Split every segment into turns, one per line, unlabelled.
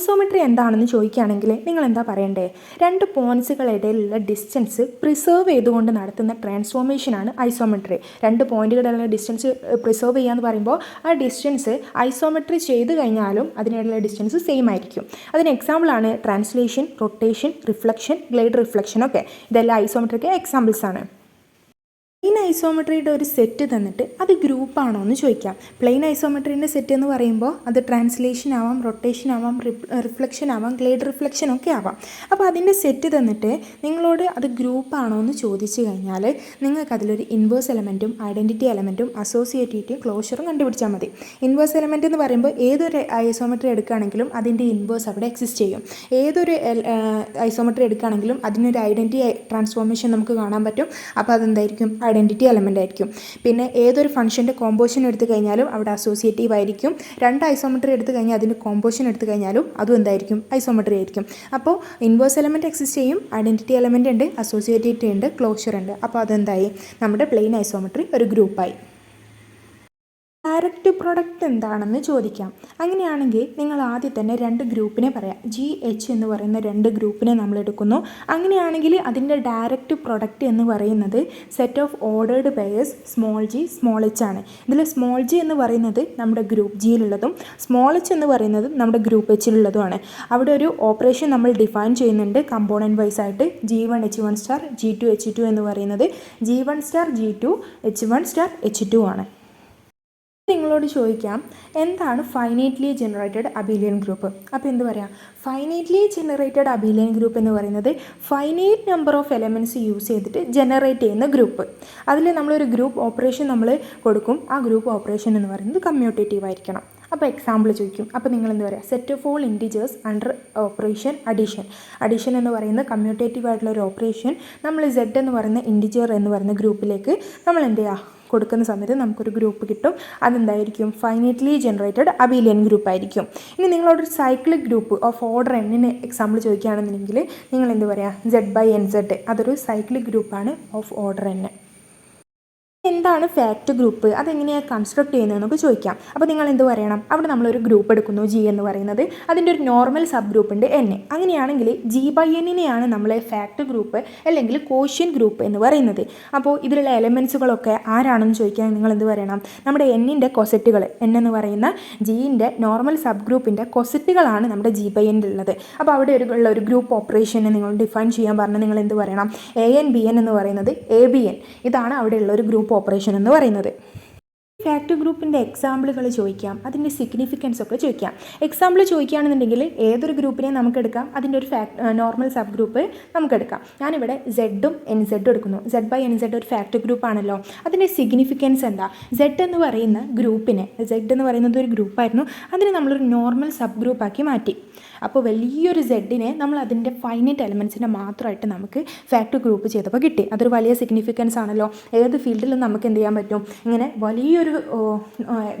Isometry എന്താണെന്ന് ചോദിക്കുകയാണെങ്കിൽ നിങ്ങൾ എന്താ പറയണ്ടേ? രണ്ട് പോയിൻറ്റ്സുകളിടയിലുള്ള ഡിസ്റ്റൻസ് പ്രിസർവ് ചെയ്തുകൊണ്ട് നടത്തുന്ന ട്രാൻസ്ഫോർമേഷനാണ് ഐസോമെട്രി. രണ്ട് പോയിൻറ്റുകളിലുള്ള ഡിസ്റ്റൻസ് പ്രിസർവ് ചെയ്യുക എന്ന് പറയുമ്പോൾ ആ ഡിസ്റ്റൻസ് ഐസോമെട്രി ചെയ്ത് കഴിഞ്ഞാലും അതിനിടയിലുള്ള ഡിസ്റ്റൻസ് സെയിം ആയിരിക്കും. അതിന് എക്സാമ്പിളാണ് translation, rotation, reflection, glide reflection ഒക്കെ. ഇതെല്ലാം ഐസോമെട്രിക്ക് എക്സാമ്പിൾസ് ആണ്. പ്ലെയിൻ ഐസോമെട്രിയുടെ ഒരു സെറ്റ് തന്നിട്ട് അത് ഗ്രൂപ്പാണോ എന്ന് ചോദിക്കാം. പ്ലെയിൻ ഐസോമെട്രീൻ്റെ സെറ്റ് എന്ന് പറയുമ്പോൾ അത് ട്രാൻസ്ലേഷൻ ആവാം, റൊട്ടേഷൻ ആവാം, റിഫ്ലക്ഷൻ ആവാം, ഗ്ലൈഡ് റിഫ്ലക്ഷൻ ഒക്കെ ആവാം. അപ്പോൾ അതിൻ്റെ സെറ്റ് തന്നിട്ട് നിങ്ങളോട് അത് ഗ്രൂപ്പാണോ എന്ന് ചോദിച്ചു കഴിഞ്ഞാൽ നിങ്ങൾക്ക് അതിലൊരു ഇൻവേഴ്സ് എലമെൻറ്റും ഐഡൻറ്റിറ്റി എലമെൻറ്റും അസോസിയേറ്റീവും ക്ലോഷറും കണ്ടുപിടിച്ചാൽ മതി. ഇൻവേഴ്സ് എലമെൻറ്റ് എന്ന് പറയുമ്പോൾ ഏതൊരു ഐസോമെട്രി എടുക്കുകയാണെങ്കിലും അതിൻ്റെ ഇൻവേഴ്സ് അവിടെ എക്സിസ്റ്റ് ചെയ്യും. ഏതൊരു ഐസോമെട്രി എടുക്കുകയാണെങ്കിലും അതിനൊരു ഐഡൻറ്റിറ്റി ട്രാൻസ്ഫോർമേഷൻ നമുക്ക് കാണാൻ പറ്റും. അപ്പോൾ അതെന്തായിരിക്കും? ഐഡൻറ്റിറ്റി എലമെൻ്റ് ആയിരിക്കും. പിന്നെ ഏതൊരു ഫംഗ്ഷൻ്റെ കോമ്പോസിഷൻ എടുത്തു കഴിഞ്ഞാലും അവിടെ അസോസിയേറ്റീവ് ആയിരിക്കും. രണ്ട് ഐസോമെട്രി എടുത്തു കഴിഞ്ഞാൽ അതിൻ്റെ കോമ്പോസിഷൻ എടുത്തു കഴിഞ്ഞാലും അതും എന്തായിരിക്കും? ഐസോമെട്രി ആയിരിക്കും. അപ്പോൾ ഇൻവേഴ്സ് എലമെൻറ്റ് എക്സിസ്റ്റ് ചെയ്യും, ഐഡൻറ്റിറ്റി എലമെൻ്റ് ഉണ്ട്, അസോസിയേറ്റീവ് ഉണ്ട്, ക്ലോഷർ ഉണ്ട്. അപ്പോൾ അതെന്തായി? നമ്മുടെ പ്ലെയിൻ ഐസോമെട്രി ഒരു ഗ്രൂപ്പായി. ഡയറക്റ്റ് പ്രൊഡക്റ്റ് എന്താണെന്ന് ചോദിക്കാം. അങ്ങനെയാണെങ്കിൽ നിങ്ങൾ ആദ്യം തന്നെ രണ്ട് ഗ്രൂപ്പിനെ പറയാം. GH എന്ന് പറയുന്ന രണ്ട് ഗ്രൂപ്പിനെ നമ്മൾ എടുക്കുന്നു. അങ്ങനെയാണെങ്കിൽ അതിൻ്റെ ഡയറക്റ്റ് പ്രൊഡക്റ്റ് എന്ന് പറയുന്നത് set of ordered pairs small g small h ആണ്. ഇതിൽ സ്മോൾ g എന്ന് പറയുന്നത് നമ്മുടെ ഗ്രൂപ്പ് ജിയിലുള്ളതും സ്മോൾ h എന്ന് പറയുന്നത് നമ്മുടെ ഗ്രൂപ്പ് Hലുള്ളതുമാണ്. അവിടെ ഒരു ഓപ്പറേഷൻ നമ്മൾ ഡിഫൈൻ ചെയ്യുന്നുണ്ട് കമ്പോണൻറ്റ് വൈസ് ആയിട്ട്. G1 H1 star G2 H2 എന്ന് പറയുന്നത് G1 star G2 H1 star H2 ആണ്. നിങ്ങളോട് ചോദിക്കാം, എന്താണ് ഫൈനൈറ്റ്ലി ജനറേറ്റഡ് അബീലിയൻ ഗ്രൂപ്പ്? അപ്പോൾ എന്ത് പറയാം? ഫൈനൈറ്റ്ലി ജനറേറ്റഡ് അബീലിയൻ ഗ്രൂപ്പ് എന്ന് പറയുന്നത് finite number of elements use ചെയ്തിട്ട് ജനറേറ്റ് ചെയ്യുന്ന ഗ്രൂപ്പ്. അതിൽ നമ്മളൊരു ഗ്രൂപ്പ് ഓപ്പറേഷൻ നമ്മൾ കൊടുക്കും. ആ ഗ്രൂപ്പ് ഓപ്പറേഷൻ എന്ന് പറയുന്നത് കമ്മ്യൂട്ടേറ്റീവ് ആയിരിക്കണം. അപ്പോൾ എക്സാമ്പിൾ ചോദിക്കും. അപ്പോൾ നിങ്ങൾ എന്ത് പറയുക? Set of all integers under operation addition. Addition എന്ന് പറയുന്ന കമ്മ്യൂട്ടേറ്റീവ് ആയിട്ടുള്ള ഒരു ഓപ്പറേഷൻ നമ്മൾ Z എന്ന് പറയുന്ന ഇൻറ്റിജർ എന്ന് പറയുന്ന ഗ്രൂപ്പിലേക്ക് നമ്മൾ എന്ത് ചെയ്യുക? കൊടുക്കുന്ന സമയത്ത് നമുക്കൊരു ഗ്രൂപ്പ് കിട്ടും. അതെന്തായിരിക്കും? ഫൈനൈറ്റ്ലി ജനറേറ്റഡ് അബീലിയൻ ഗ്രൂപ്പ് ആയിരിക്കും. ഇനി നിങ്ങളോടൊരു cyclic group of order N example ചോദിക്കുകയാണെന്നുണ്ടെങ്കിൽ നിങ്ങൾ എന്ത് പറയുക? Z/NZ. അതൊരു സൈക്ലിക് ഗ്രൂപ്പാണ് ഓഫ് ഓർഡർ N. എന്താണ് ഫാക്റ്റ് ഗ്രൂപ്പ്? അതെങ്ങനെയാണ് കൺസ്ട്രക്ട് ചെയ്യുന്നതെന്നൊക്കെ ചോദിക്കാം. അപ്പോൾ നിങ്ങൾ എന്ത് പറയണം? അവിടെ നമ്മളൊരു ഗ്രൂപ്പ് എടുക്കുന്നു, G എന്ന് പറയുന്നത്. അതിൻ്റെ ഒരു നോർമൽ സബ് ഗ്രൂപ്പ് ഉണ്ട് N. അങ്ങനെയാണെങ്കിൽ G/N നമ്മൾ ഫാക്റ്റ് ഗ്രൂപ്പ് അല്ലെങ്കിൽ കോഷ്യൻ ഗ്രൂപ്പ് എന്ന് പറയുന്നത്. അപ്പോൾ ഇതിലുള്ള എലമെൻസുകളൊക്കെ ആരാണെന്ന് ചോദിക്കാൻ നിങ്ങൾ എന്ത് പറയണം? നമ്മുടെ N കൊസറ്റുകൾ, N എന്ന് പറയുന്ന Gൻ്റെ നോർമൽ സബ് ഗ്രൂപ്പിൻ്റെ കൊസറ്റുകളാണ് നമ്മുടെ G/N ഉള്ളത്. അപ്പോൾ അവിടെ ഉള്ള ഒരു ഗ്രൂപ്പ് ഓപ്പറേഷനെ നിങ്ങൾ ഡിഫൈൻ ചെയ്യാൻ പറഞ്ഞാൽ നിങ്ങൾ എന്ത് പറയണം? AN BN എന്ന് പറയുന്നത് ABN. ഇതാണ് അവിടെയുള്ള ഒരു ഗ്രൂപ്പ് ഓപ്പറേഷൻ എന്ന് പറയുന്നത്. ഫാക്റ്റ് ഗ്രൂപ്പിൻ്റെ എക്സാമ്പിളുകൾ ചോദിക്കാം, അതിൻ്റെ സിഗ്നിഫിക്കൻസ് ഒക്കെ ചോദിക്കാം. എക്സാമ്പിൾ ചോദിക്കുകയാണെന്നുണ്ടെങ്കിൽ ഏതൊരു ഗ്രൂപ്പിനെയും നമുക്കെടുക്കാം. അതിൻ്റെ ഒരു നോർമൽ സബ് ഗ്രൂപ്പ് നമുക്കെടുക്കാം. ഞാനിവിടെ Z-ഉം NZ എടുക്കുന്നു. Z/NZ ഒരു ഫാക്റ്റ് ഗ്രൂപ്പാണല്ലോ. അതിൻ്റെ സിഗ്നിഫിക്കൻസ് എന്താ? Z എന്ന് പറയുന്ന ഗ്രൂപ്പിനെ, Z എന്ന് പറയുന്നത് ഒരു ഗ്രൂപ്പായിരുന്നു, അതിനെ നമ്മളൊരു നോർമൽ സബ് ഗ്രൂപ്പാക്കി മാറ്റി. അപ്പോൾ വലിയൊരു Z-നെ നമ്മൾ അതിൻ്റെ ഫൈനൈറ്റ് എലമെൻസിനെ മാത്രമായിട്ട് നമുക്ക് ഫാക്റ്റ് ഗ്രൂപ്പ് ചെയ്തപ്പോൾ കിട്ടി. അതൊരു വലിയ സിഗ്നിഫിക്കൻസ് ആണല്ലോ. ഏത് ഫീൽഡിലും നമുക്ക് എന്ത് ചെയ്യാൻ പറ്റും? ഇങ്ങനെ വലിയൊരു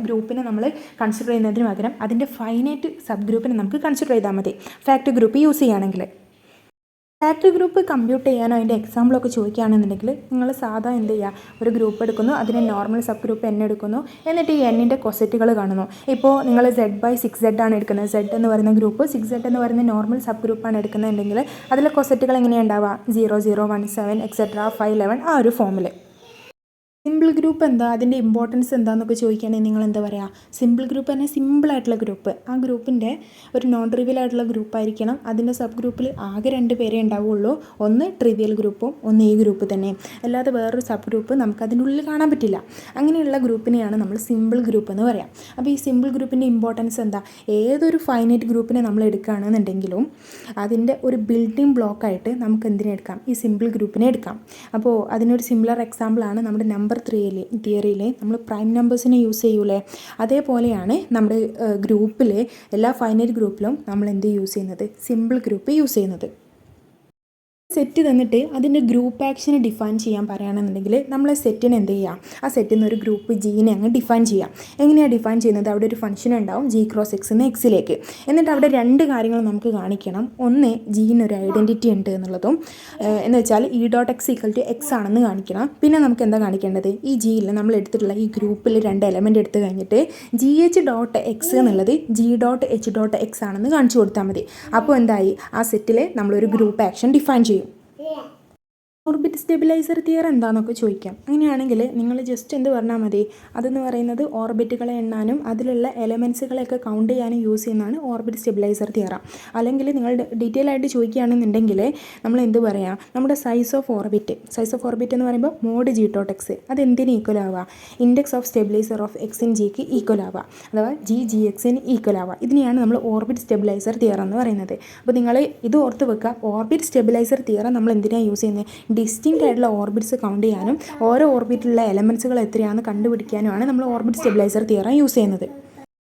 ഗ്രൂപ്പിനെ നമ്മൾ കൺസിഡർ ചെയ്യുന്നതിന് പകരം അതിൻ്റെ ഫൈനൈറ്റ് സബ് ഗ്രൂപ്പിനെ നമുക്ക് കൺസിഡർ ചെയ്താൽ മതി ഫാക്റ്റ് ഗ്രൂപ്പ് യൂസ് ചെയ്യുകയാണെങ്കിൽ. ഫാക്റ്റ് ഗ്രൂപ്പ് കമ്പ്യൂട്ട് ചെയ്യാനോ അതിൻ്റെ എക്സാമ്പിളൊക്കെ ചോദിക്കുകയാണെന്നുണ്ടെങ്കിൽ നിങ്ങൾ സാധാ എന്ത് ചെയ്യുക? ഒരു ഗ്രൂപ്പ് എടുക്കുന്നു, അതിനെ നോർമൽ സബ് ഗ്രൂപ്പ് N എടുക്കുന്നു, എന്നിട്ട് ഈ N കൊസറ്റുകൾ കാണുന്നു. ഇപ്പോൾ നിങ്ങൾ Z/6Z ആണ് എടുക്കുന്നത്. Z എന്ന് പറയുന്ന ഗ്രൂപ്പ് 6Z എന്ന് പറയുന്ന നോർമൽ സബ് ഗ്രൂപ്പാണ് എടുക്കുന്നതെങ്കിൽ അതിലെ കൊസറ്റുകൾ എങ്ങനെയാണ് ഉണ്ടാവുക? 0 0 1 7 എക്സെട്ര 5 11 ആ ഒരു ഫോമിൽ. സിമ്പിൾ ഗ്രൂപ്പ് എന്താ? അതിൻ്റെ ഇമ്പോർട്ടൻസ് എന്താണെന്നൊക്കെ ചോദിക്കുകയാണെങ്കിൽ നിങ്ങൾ എന്താ പറയുക? സിമ്പിൾ ഗ്രൂപ്പ് തന്നെ സിമ്പിളായിട്ടുള്ള ഗ്രൂപ്പ്. ആ ഗ്രൂപ്പിൻ്റെ ഒരു നോൺ ട്രിവിയൽ ആയിട്ടുള്ള ഗ്രൂപ്പായിരിക്കണം. അതിൻ്റെ സബ് ഗ്രൂപ്പിൽ ആകെ 2 പേരേ ഉണ്ടാവുകയുള്ളൂ. ഒന്ന് ട്രിവിയൽ ഗ്രൂപ്പും ഒന്ന് ഈ ഗ്രൂപ്പ് തന്നെ. അല്ലാതെ വേറൊരു സബ് ഗ്രൂപ്പ് നമുക്ക് അതിനുള്ളിൽ കാണാൻ പറ്റില്ല. അങ്ങനെയുള്ള ഗ്രൂപ്പിനെയാണ് നമ്മൾ സിമ്പിൾ ഗ്രൂപ്പ് എന്ന് പറയാം. അപ്പോൾ ഈ സിമ്പിൾ ഗ്രൂപ്പിൻ്റെ ഇമ്പോർട്ടൻസ് എന്താ? ഏതൊരു ഫൈനൈറ്റ് ഗ്രൂപ്പിനെ നമ്മൾ എടുക്കുകയാണെന്നുണ്ടെങ്കിലും അതിൻ്റെ ഒരു ബിൽഡിംഗ് ബ്ലോക്കായിട്ട് നമുക്ക് എന്തിനെ എടുക്കാം? ഈ സിമ്പിൾ ഗ്രൂപ്പിനെ എടുക്കാം. അപ്പോൾ അതിനൊരു സിമിലർ എക്സാമ്പിളാണ് നമ്മുടെ നമ്പർ തിയറിയിൽ നമ്മൾ പ്രൈം നമ്പേഴ്സിനെ യൂസ് ചെയ്യൂലേ, അതേപോലെയാണ് നമ്മുടെ ഗ്രൂപ്പിലെ എല്ലാ ഫൈനൈറ്റ് ഗ്രൂപ്പിലും നമ്മൾ എന്ത് യൂസ് ചെയ്യുന്നത്? സിമ്പിൾ ഗ്രൂപ്പ് യൂസ് ചെയ്യുന്നത്. സെറ്റ് തന്നിട്ട് അതിൻ്റെ ഗ്രൂപ്പ് ആക്ഷനെ ഡിഫൈൻ ചെയ്യാൻ പറയുകയാണെന്നുണ്ടെങ്കിൽ നമ്മൾ സെറ്റിന് എന്ത് ചെയ്യാം, ആ സെറ്റിൽ നിന്ന് ഒരു ഗ്രൂപ്പ് ജീനെ അങ്ങ് ഡിഫൈൻ ചെയ്യാം. എങ്ങനെയാണ് ഡിഫൈൻ ചെയ്യുന്നത്? അവിടെ ഒരു ഫംഗ്ഷൻ ഉണ്ടാവും ജി ക്രോസ് എക്സ് എന്ന് എക്സിലേക്ക്. എന്നിട്ട് അവിടെ രണ്ട് കാര്യങ്ങൾ നമുക്ക് കാണിക്കണം. ഒന്ന്, ജീനൊരു ഐഡൻറ്റിറ്റി ഉണ്ട് എന്നുള്ളതും, എന്ന് വെച്ചാൽ e dot x equal to x ആണെന്ന് കാണിക്കണം. പിന്നെ നമുക്ക് എന്താ കാണിക്കേണ്ടത്? ഈ ജിയിൽ നമ്മൾ എടുത്തിട്ടുള്ള ഈ ഗ്രൂപ്പിൽ രണ്ട് എലമെൻറ്റ് എടുത്ത് കഴിഞ്ഞിട്ട് ജി എച്ച് ഡോട്ട് എക്സ് എന്നുള്ളത് G dot H dot X ആണെന്ന് കാണിച്ചു കൊടുത്താൽ മതി. അപ്പോൾ എന്തായി? ആ സെറ്റിൽ നമ്മളൊരു ഗ്രൂപ്പ് ആക്ഷൻ ഡിഫൈൻ ചെയ്യും. ഓർബിറ്റ് സ്റ്റെബിലൈസർ തിയറം എന്താണെന്നൊക്കെ ചോദിക്കാം. അങ്ങനെയാണെങ്കിൽ നിങ്ങൾ ജസ്റ്റ് എന്ത് പറഞ്ഞാൽ മതി, അതെന്ന് പറയുന്നത് ഓർബിറ്റുകളെ എണ്ണാനും അതിലുള്ള എലമെൻസുകളെയൊക്കെ കൗണ്ട് ചെയ്യാനും യൂസ് ചെയ്യുന്നതാണ് ഓർബിറ്റ് സ്റ്റെബിലൈസർ തിയറം. അല്ലെങ്കിൽ നിങ്ങൾ ഡീറ്റെയിൽ ആയിട്ട് ചോദിക്കുകയാണെന്നുണ്ടെങ്കിൽ നമ്മൾ എന്ത് പറയാം, നമ്മുടെ സൈസ് ഓഫ് ഓർബിറ്റ് എന്ന് പറയുമ്പോൾ മോഡ് ജി ഡോട്ട് എക്സ് അത് എന്തിന് ഈക്വൽ ആവുക? Index of stabiliser of X in ജിക്ക് ഈക്വൽ ആവുക, അഥവാ ജി എക്സിന് ഈക്വൽ ആവുക. ഇതിനെയാണ് നമ്മൾ ഓർബിറ്റ് സ്റ്റെബിലൈസർ തിയറം എന്ന് പറയുന്നത്. അപ്പോൾ നിങ്ങൾ ഇത് ഓർത്ത് വെക്കുക, ഓർബിറ്റ് സ്റ്റെബിലൈസർ തിയറം നമ്മൾ എന്തിനാണ് യൂസ് ചെയ്യുന്നത്? ഡിസ്റ്റിങ്ക്റ്റ് ആയിട്ടുള്ള ഓർബിറ്റ്സ് കൗണ്ട് ചെയ്യാനും ഓരോ ഓർബിറ്റിലുള്ള എലമെൻസുകൾ എത്രയാണെന്ന് കണ്ടുപിടിക്കാനുമാണ് നമ്മൾ ഓർബിറ്റ് സ്റ്റെബിലൈസർ തിയറം യൂസ് ചെയ്യുന്നത്.